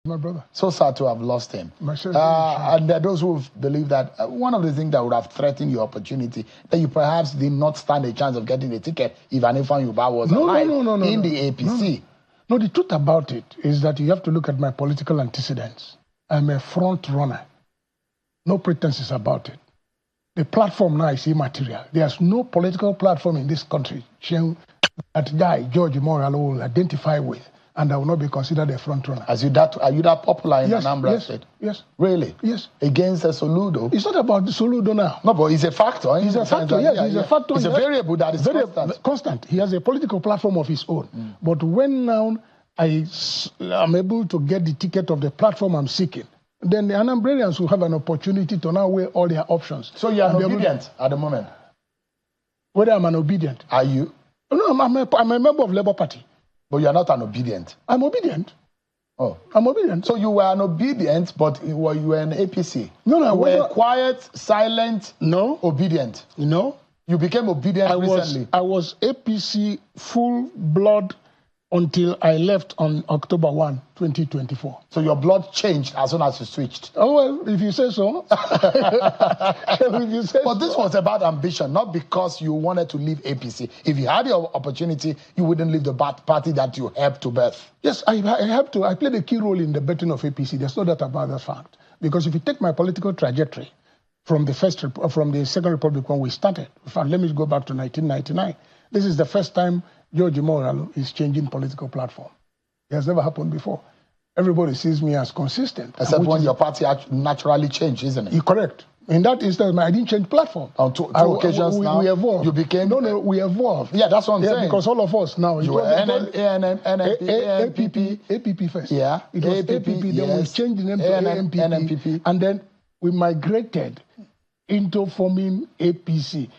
My brother. So sad to have lost him. And there are those who believe that one of the things that would have threatened your opportunity, that you perhaps did not stand a chance of getting a ticket if Anifan Yuba was alive in the APC. No, the truth about it is that you have to look at my political antecedents. I'm a front runner. No pretenses about it. The platform now is immaterial. There's no political platform in this country that George Moghalu will identify with, and I will not be considered a front runner. Are you that popular in Anambra State? Yes. Really? Yes. Against Soludo? It's not about the Soludo now. No, but it's a factor. It's a factor, yes. It's a factor. It's a variable that is constant. He has a political platform of his own. But when now I am able to get the ticket of the platform I'm seeking, then the Anambrarians will have an opportunity to now weigh all their options. So you are obedient at the moment? Whether I'm an obedient? Are you? No, I'm a member of Labour Party. But you are not an obedient? I'm obedient. Oh. I'm obedient. So you were an obedient, but you were an APC? No, you were quiet, silent, obedient? No. You became obedient recently? I was APC full blood until I left on October 1, 2024. So your blood changed as soon as you switched? Oh, well, if you say so. But this was about ambition, not because you wanted to leave APC. If you had the opportunity, you wouldn't leave the party that you helped to birth. Yes, I helped to. I played a key role in the birthing of APC. There's no doubt about that fact. Because if you take my political trajectory from the Second Republic when we started, in fact, let me go back to 1999. This is the first time George Moghalu is changing political platform. It has never happened before. Everybody sees me as consistent. Except when your party naturally changed, isn't it? You're correct. In that instance, I didn't change platform. On two occasions now, we evolved. You became... No, we evolved. Yeah, that's what I'm saying. Because all of us now... You were NPP. APP first. Yeah. It was APP, then we changed the name to NPP. And then we migrated into forming APC.